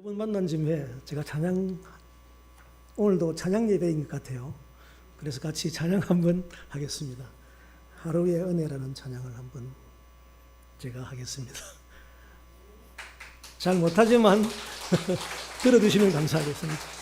분 만난 김에 제가 오늘도 찬양 예배인 것 같아요. 그래서 같이 찬양 한번 하겠습니다. 하루의 은혜라는 찬양을 한번 제가 하겠습니다. 잘 못하지만 들어주시면 감사하겠습니다.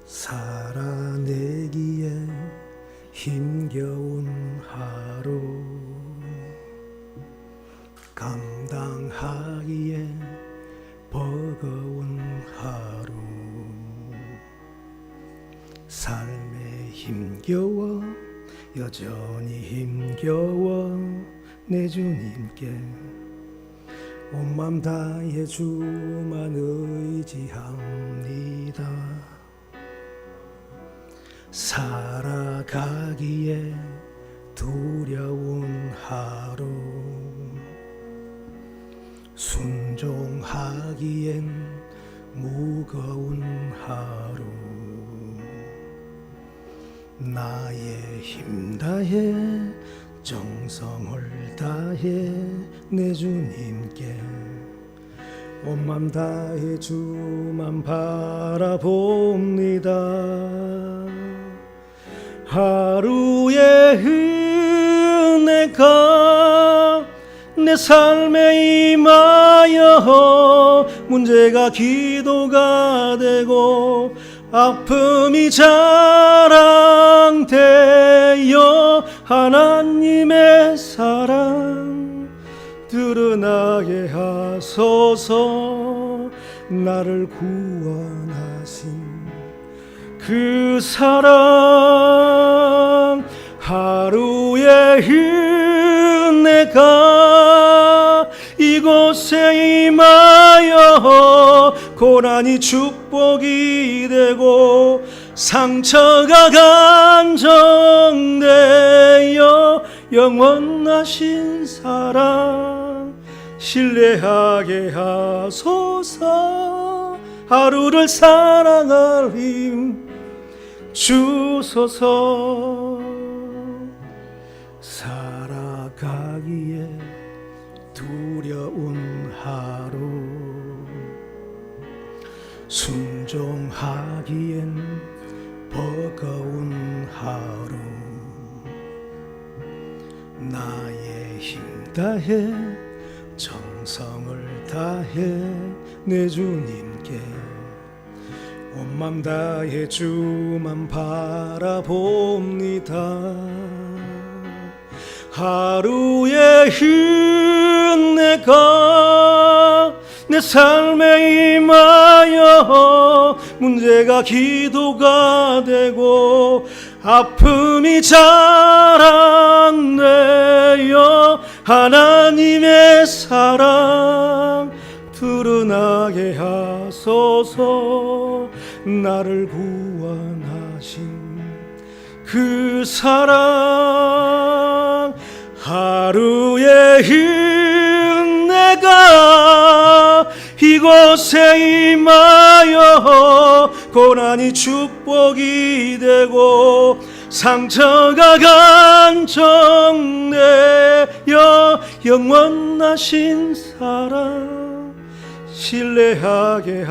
살아내기에 힘겨운 하루, 감당하기에 버거운 하루, 삶에 힘겨워 여전히 힘겨워 내 주님께 온 맘 다해 주만 의지합니다. 살아가기에 두려운 하루, 순종하기엔 무거운 하루, 나의 힘 다해 정성을 다해 내 주님께 온 맘 다해 주만 바라봅니다. 하루의 은혜가 내 삶에 임하여 문제가 기도가 되고 아픔이 자랑되어 하나님의 사랑 드러나게 하소서. 나를 구원하신 그 사랑, 하루의 은혜가 이곳에 임하여 고난이 축복이 되고 상처가 간정되어 영원하신 사랑 신뢰하게 하소서. 하루를 사랑할 힘 주소서. 살아가기에 두려운 하루, 순종하기엔 버거운 하루, 나의 힘 다해 정성을 다해 내 주님께 온 맘 다해 주만 바라봅니다. 하루의 은혜가 내 삶에 임하여 문제가 기도가 되고 아픔이 자랑되어 하나님의 사랑 드러나게 하소서. 나를 구원하신 그 사랑, 하루의 은혜가 이곳에 임하여 고난이 축복이 되고 상처가 간정되어 영원하신 사랑 신뢰하게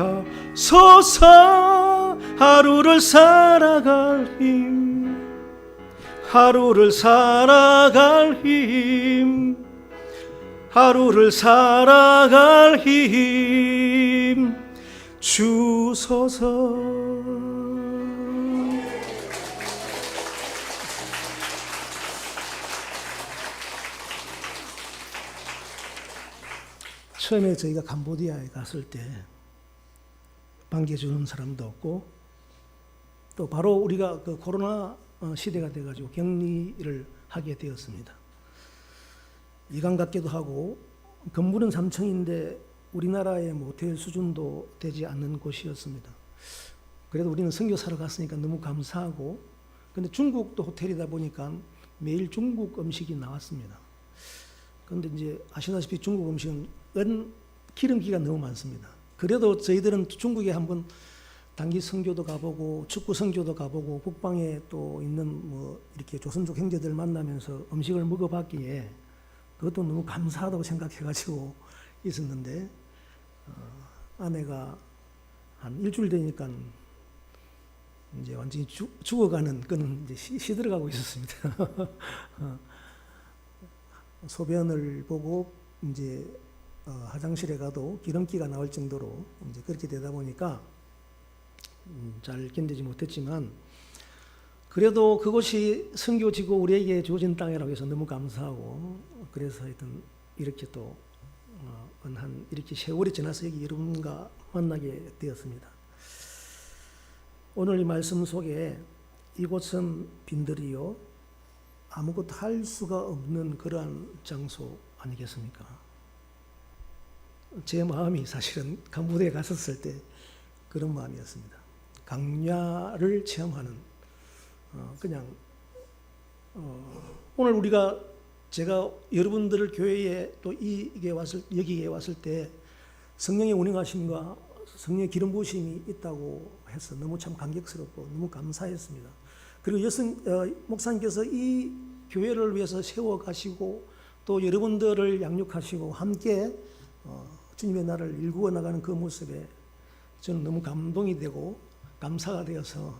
하소서. 하루를 살아갈 힘, 하루를 살아갈 힘, 하루를 살아갈 힘 주소서. 처음에 저희가 캄보디아에 갔을 때 반겨주는 사람도 없고 또 바로 우리가 그 코로나 시대가 돼가지고 격리를 하게 되었습니다. 이강 같기도 하고 건물은 3층인데 우리나라의 모텔 수준도 되지 않는 곳이었습니다. 그래도 우리는 선교사로 갔으니까 너무 감사하고, 근데 중국도 호텔이다 보니까 매일 중국 음식이 나왔습니다. 그런데 이제 아시다시피 중국 음식은 기름기가 너무 많습니다. 그래도 저희들은 중국에 한번 단기 선교도 가보고 축구 선교도 가보고 북방에 또 있는 뭐 이렇게 조선족 형제들 만나면서 음식을 먹어봤기에 그것도 너무 감사하다고 생각해가지고 있었는데 아내가 한 일주일 되니까 이제 완전히 죽어가는 끈은 이제 시들어가고 있었습니다. 소변을 보고 이제 화장실에 가도 기름기가 나올 정도로 이제 그렇게 되다 보니까 잘 견디지 못했지만 그래도 그곳이 선교지고 우리에게 주어진 땅이라고 해서 너무 감사하고 그래서 하여튼 이렇게 또 한 이렇게 세월이 지나서 여기 여러분과 만나게 되었습니다. 오늘 이 말씀 속에 이곳은 빈들이요 아무것도 할 수가 없는 그러한 장소 아니겠습니까? 제 마음이 사실은 간부대에 갔었을 때 그런 마음이었습니다. 강야를 체험하는 그냥 오늘 제가 여러분들을 교회에 또 여기에 왔을 때 성령의 운행하심과 성령의 기름 부으심이 있다고 해서 너무 참 감격스럽고 너무 감사했습니다. 그리고 목사님께서 이 교회를 위해서 세워가시고 또 여러분들을 양육하시고 함께 주님의 나라를 일구어 나가는 그 모습에 저는 너무 감동이 되고 감사가 되어서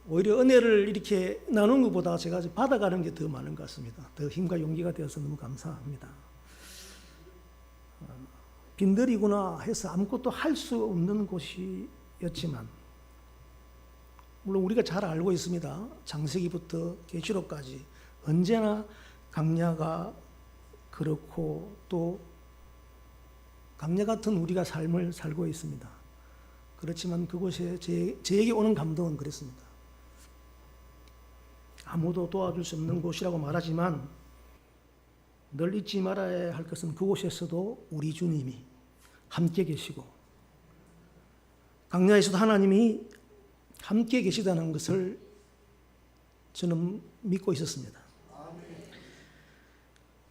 오히려 은혜를 이렇게 나누는 것보다 제가 받아가는 게 더 많은 것 같습니다. 더 힘과 용기가 되어서 너무 감사합니다. 빈들이구나 해서 아무것도 할 수 없는 곳이었지만 물론 우리가 잘 알고 있습니다. 창세기부터 계시록까지 언제나 강야가 그렇고 또 강야 같은 우리가 삶을 살고 있습니다. 그렇지만 그곳에 저에게 오는 감동은 그랬습니다. 아무도 도와줄 수 없는 곳이라고 말하지만 늘 잊지 말아야 할 것은 그곳에서도 우리 주님이 함께 계시고 강야에서도 하나님이 함께 계시다는 것을 저는 믿고 있었습니다.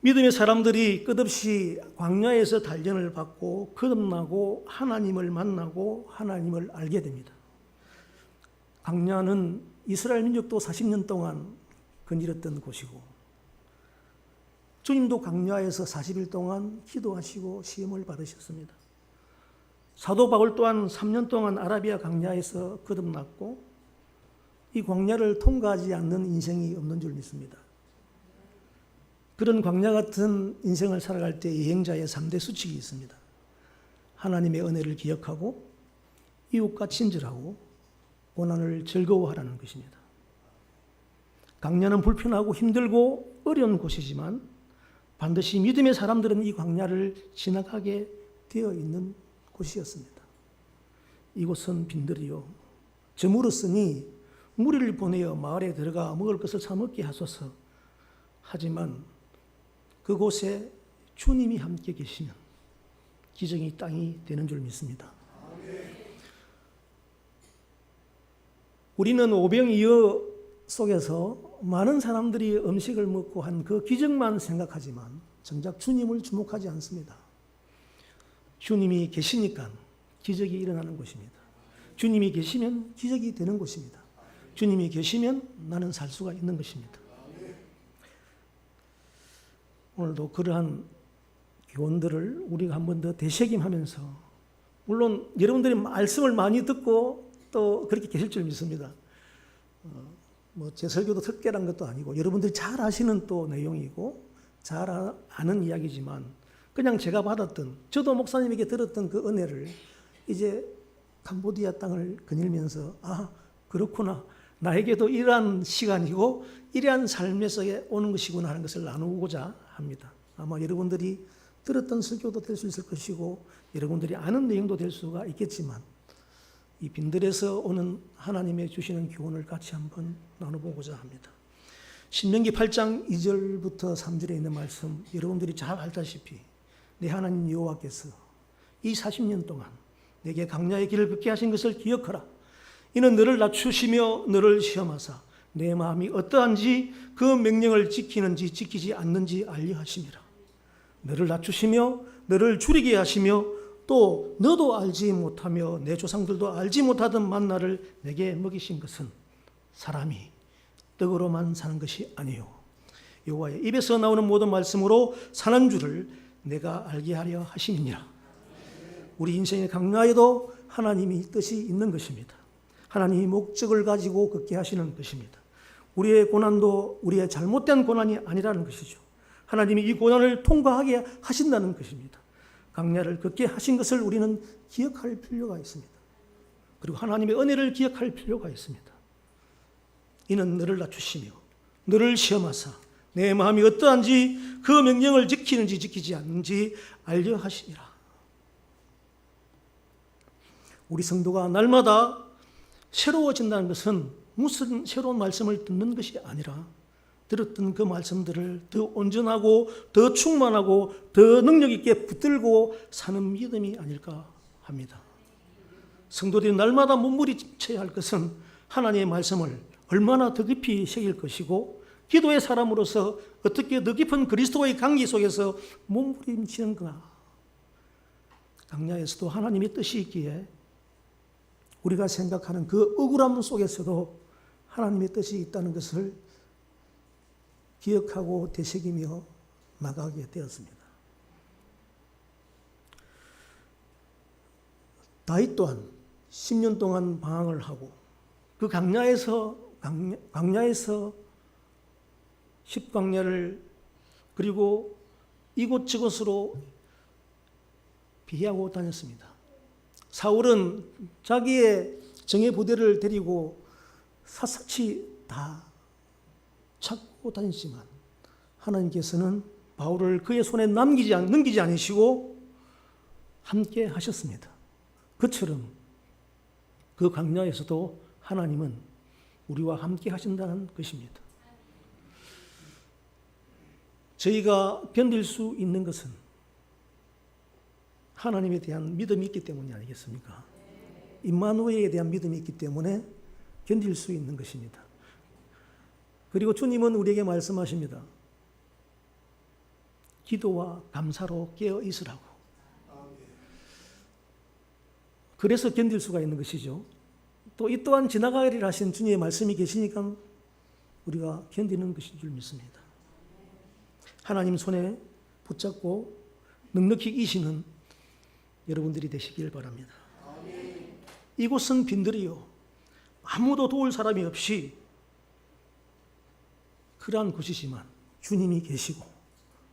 믿음의 사람들이 끝없이 광야에서 단련을 받고 거듭나고 하나님을 만나고 하나님을 알게 됩니다. 광야는 이스라엘 민족도 40년 동안 거닐었던 곳이고 주님도 광야에서 40일 동안 기도하시고 시험을 받으셨습니다. 사도 바울 또한 3년 동안 아라비아 광야에서 거듭났고 이 광야를 통과하지 않는 인생이 없는 줄 믿습니다. 그런 광야 같은 인생을 살아갈 때 여행자의 3대 수칙이 있습니다. 하나님의 은혜를 기억하고 이웃과 친절하고 고난을 즐거워하라는 것입니다. 광야는 불편하고 힘들고 어려운 곳이지만 반드시 믿음의 사람들은 이 광야를 지나가게 되어 있는 곳이었습니다. 이곳은 빈들이요 저물었으니 무리를 보내어 마을에 들어가 먹을 것을 사 먹게 하소서. 하지만 그곳에 주님이 함께 계시면 기적이 땅이 되는 줄 믿습니다. 우리는 오병이어 속에서 많은 사람들이 음식을 먹고 한 그 기적만 생각하지만 정작 주님을 주목하지 않습니다. 주님이 계시니까 기적이 일어나는 것입니다. 주님이 계시면 기적이 되는 것입니다. 주님이 계시면 나는 살 수가 있는 것입니다. 오늘도 그러한 교훈들을 우리가 한 번 더 되새김하면서 물론 여러분들이 말씀을 많이 듣고 또 그렇게 계실 줄 믿습니다. 제 설교도 특별한 것도 아니고 여러분들이 잘 아시는 또 내용이고 잘 아는 이야기지만 그냥 제가 받았던 저도 목사님에게 들었던 그 은혜를 이제 캄보디아 땅을 거닐면서 그렇구나 나에게도 이러한 시간이고 이러한 삶에서 오는 것이구나 하는 것을 나누고자 합니다. 아마 여러분들이 들었던 설교도 될 수 있을 것이고 여러분들이 아는 내용도 될 수가 있겠지만 이 빈들에서 오는 하나님의 주시는 교훈을 같이 한번 나눠보고자 합니다. 신명기 8장 2절부터 3절에 있는 말씀 여러분들이 잘 알다시피 내 하나님 여호와께서 이 40년 동안 내게 광야의 길을 걷게 하신 것을 기억하라. 이는 너를 낮추시며 너를 시험하사 내 마음이 어떠한지 그 명령을 지키는지 지키지 않는지 알려 하심이라. 너를 낮추시며 너를 줄이게 하시며 또 너도 알지 못하며 내 조상들도 알지 못하던 만나를 내게 먹이신 것은 사람이 떡으로만 사는 것이 아니요 여호와의 입에서 나오는 모든 말씀으로 사는 줄을 내가 알게 하려 하심이니라. 우리 인생의 강야에도 하나님이 뜻이 있는 것입니다. 하나님이 목적을 가지고 걷게 하시는 것입니다. 우리의 고난도 우리의 잘못된 고난이 아니라는 것이죠. 하나님이 이 고난을 통과하게 하신다는 것입니다. 강야를 걷게 하신 것을 우리는 기억할 필요가 있습니다. 그리고 하나님의 은혜를 기억할 필요가 있습니다. 이는 너를 낮추시며 너를 시험하사 내 마음이 어떠한지 그 명령을 지키는지 지키지 않는지 알려 하시니라. 우리 성도가 날마다 새로워진다는 것은 무슨 새로운 말씀을 듣는 것이 아니라 들었던 그 말씀들을 더 온전하고 더 충만하고 더 능력 있게 붙들고 사는 믿음이 아닐까 합니다. 성도들이 날마다 몸부림쳐야 할 것은 하나님의 말씀을 얼마나 더 깊이 새길 것이고 기도의 사람으로서 어떻게 더 깊은 그리스도의 관계 속에서 몸부림치는가. 강야에서도 하나님의 뜻이 있기에 우리가 생각하는 그 억울함 속에서도 하나님의 뜻이 있다는 것을 기억하고 되새기며 나가게 되었습니다. 다윗 또한 10년 동안 방황을 하고 그 광야에서 10광야를 그리고 이곳저곳으로 비하고 다녔습니다. 사울은 자기의 정예 부대를 데리고 샅샅이 다 찾고 다녔지만 하나님께서는 바울을 그의 손에 넘기지 않으시고 함께 하셨습니다. 그처럼 그 광야에서도 하나님은 우리와 함께 하신다는 것입니다. 저희가 견딜 수 있는 것은 하나님에 대한 믿음이 있기 때문이 아니겠습니까? 임마누엘에 대한 믿음이 있기 때문에 견딜 수 있는 것입니다. 그리고 주님은 우리에게 말씀하십니다. 기도와 감사로 깨어 있으라고. 그래서 견딜 수가 있는 것이죠. 또 이 또한 지나가리라 하신 주님의 말씀이 계시니까 우리가 견디는 것인 줄 믿습니다. 하나님 손에 붙잡고 넉넉히 이시는 여러분들이 되시길 바랍니다. 이곳은 빈들이요 아무도 도울 사람이 없이 그러한 곳이지만 주님이 계시고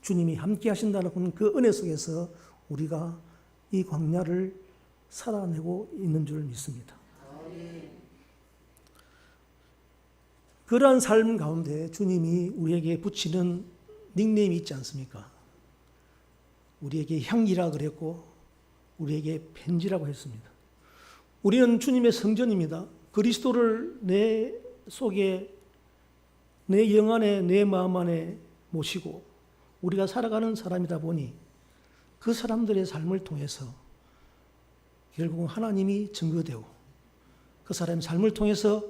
주님이 함께 하신다는 그 은혜 속에서 우리가 이 광야를 살아내고 있는 줄 믿습니다. 그러한 삶 가운데 주님이 우리에게 붙이는 닉네임이 있지 않습니까? 우리에게 향기라 그랬고 우리에게 편지라고 했습니다. 우리는 주님의 성전입니다. 그리스도를 내 속에 내 영 안에 내 마음 안에 모시고 우리가 살아가는 사람이다 보니 그 사람들의 삶을 통해서 결국은 하나님이 증거되고 그 사람의 삶을 통해서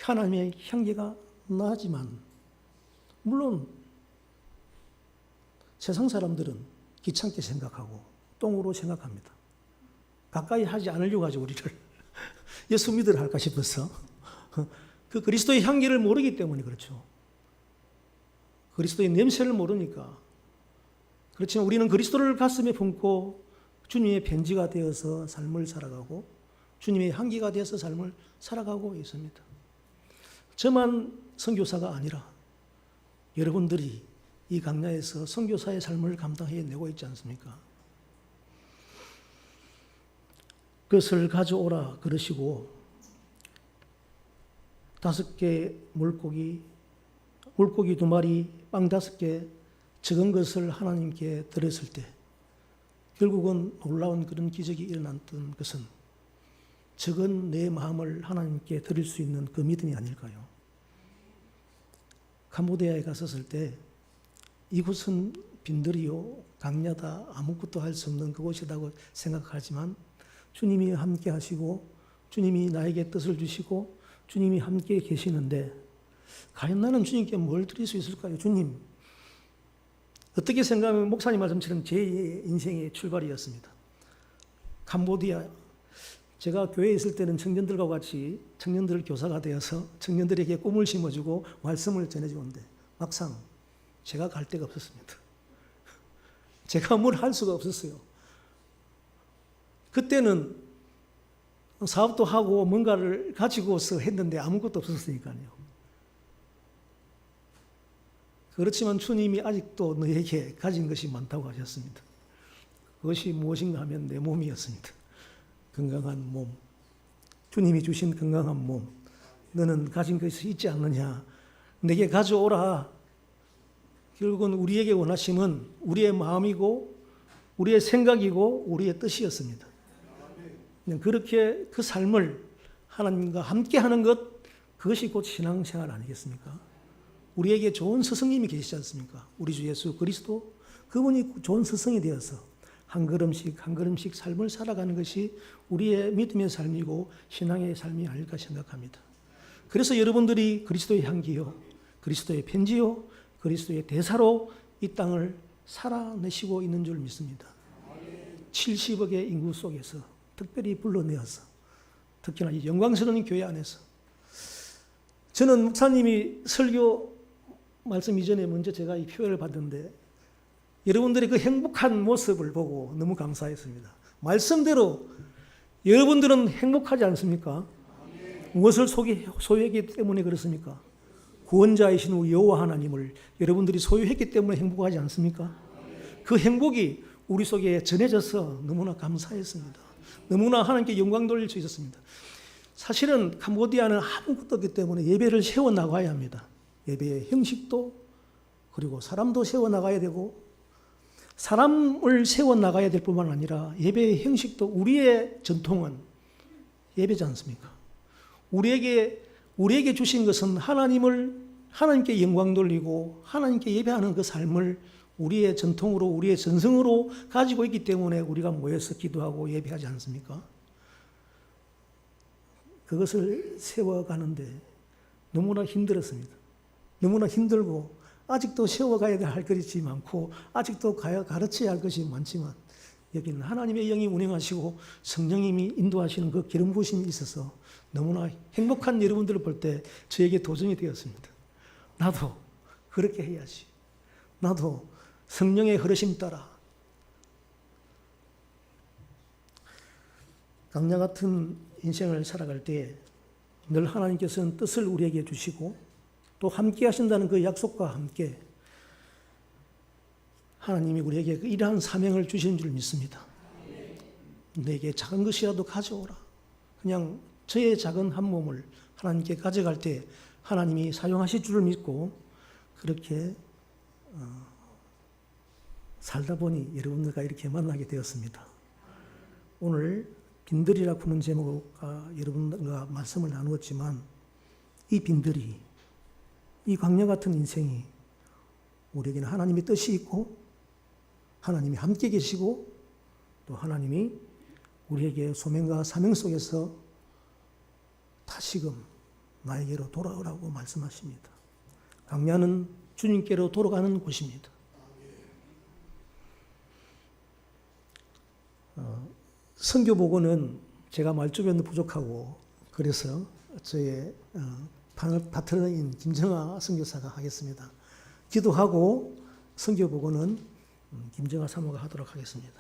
하나님의 향기가 나지만 물론 세상 사람들은 귀찮게 생각하고 똥으로 생각합니다. 가까이 하지 않으려고 하죠, 우리를. 예수 믿으라 할까 싶어서. 그 그리스도의 향기를 모르기 때문에 그렇죠. 그리스도의 냄새를 모르니까. 그렇지만 우리는 그리스도를 가슴에 품고 주님의 편지가 되어서 삶을 살아가고 주님의 향기가 되어서 삶을 살아가고 있습니다. 저만 선교사가 아니라 여러분들이 이 광야에서 선교사의 삶을 감당해내고 있지 않습니까? 그것을 가져오라 그러시고 5개 물고기 2마리, 빵 5개 적은 것을 하나님께 드렸을 때 결국은 놀라운 그런 기적이 일어났던 것은 적은 내 마음을 하나님께 드릴 수 있는 그 믿음이 아닐까요? 캄보디아에 갔었을 때 이곳은 빈들이요 강야다 아무것도 할 수 없는 그곳이라고 생각하지만 주님이 함께 하시고 주님이 나에게 뜻을 주시고 주님이 함께 계시는데 과연 나는 주님께 뭘 드릴 수 있을까요? 주님, 어떻게 생각하면 목사님 말씀처럼 제 인생의 출발이었습니다. 캄보디아, 제가 교회에 있을 때는 청년들과 같이 청년들 교사가 되어서 청년들에게 꿈을 심어주고 말씀을 전해주는데 막상 제가 갈 데가 없었습니다. 제가 뭘 할 수가 없었어요. 그때는 사업도 하고 뭔가를 가지고서 했는데 아무것도 없었으니까요. 그렇지만 주님이 아직도 너에게 가진 것이 많다고 하셨습니다. 그것이 무엇인가 하면 내 몸이었습니다. 건강한 몸, 주님이 주신 건강한 몸, 너는 가진 것이 있지 않느냐, 내게 가져오라. 결국은 우리에게 원하심은 우리의 마음이고 우리의 생각이고 우리의 뜻이었습니다. 그렇게 그 삶을 하나님과 함께 하는 것, 그것이 곧 신앙생활 아니겠습니까? 우리에게 좋은 스승님이 계시지 않습니까? 우리 주 예수 그리스도, 그분이 좋은 스승이 되어서 한 걸음씩 한 걸음씩 삶을 살아가는 것이 우리의 믿음의 삶이고 신앙의 삶이 아닐까 생각합니다. 그래서 여러분들이 그리스도의 향기요, 그리스도의 편지요, 그리스도의 대사로 이 땅을 살아내시고 있는 줄 믿습니다. 70억의 인구 속에서 특별히 불러내어서, 특히나 이 영광스러운 교회 안에서, 저는 목사님이 설교 말씀 이전에 먼저 제가 이 표현을 받는데 여러분들의 그 행복한 모습을 보고 너무 감사했습니다. 말씀대로 여러분들은 행복하지 않습니까? 무엇을 소유했기 때문에 그렇습니까? 구원자이신 우리 여호와 하나님을 여러분들이 소유했기 때문에 행복하지 않습니까? 그 행복이 우리 속에 전해져서 너무나 감사했습니다. 너무나 하나님께 영광 돌릴 수 있었습니다. 사실은 캄보디아는 아무것도 없기 때문에 예배를 세워나가야 합니다. 예배의 형식도, 그리고 사람도 세워나가야 되고, 사람을 세워나가야 될 뿐만 아니라 예배의 형식도, 우리의 전통은 예배지 않습니까? 우리에게 주신 것은 하나님께 영광 돌리고 하나님께 예배하는 그 삶을 우리의 전통으로, 우리의 전승으로 가지고 있기 때문에 우리가 모여서 기도하고 예배하지 않습니까? 그것을 세워가는데 너무나 힘들었습니다. 너무나 힘들고 아직도 세워가야 할 것이 많고 아직도 가르쳐야 할 것이 많지만 여기는 하나님의 영이 운행하시고 성령님이 인도하시는 그 기름 부으심이 있어서 너무나 행복한 여러분들을 볼 때 저에게 도전이 되었습니다. 나도 그렇게 해야지. 나도 성령의 흐르심 따라 강야 같은 인생을 살아갈 때 늘 하나님께서는 뜻을 우리에게 주시고 또 함께 하신다는 그 약속과 함께 하나님이 우리에게 그 이러한 사명을 주신 줄 믿습니다. 내게 작은 것이라도 가져오라. 그냥 저의 작은 한 몸을 하나님께 가져갈 때 하나님이 사용하실 줄을 믿고 그렇게 살다 보니 여러분들과 이렇게 만나게 되었습니다. 오늘 빈들이라 부르는 제목으로 여러분과 말씀을 나누었지만 이 빈들이, 이 광야 같은 인생이 우리에게는 하나님의 뜻이 있고 하나님이 함께 계시고 또 하나님이 우리에게 소명과 사명 속에서 다시금 나에게로 돌아오라고 말씀하십니다. 광야는 주님께로 돌아가는 곳입니다. 선교 보고는 제가 말주변도 부족하고 그래서 저의 파트너인 김정아 선교사가 하겠습니다. 기도하고 선교 보고는 김정아 사모가 하도록 하겠습니다.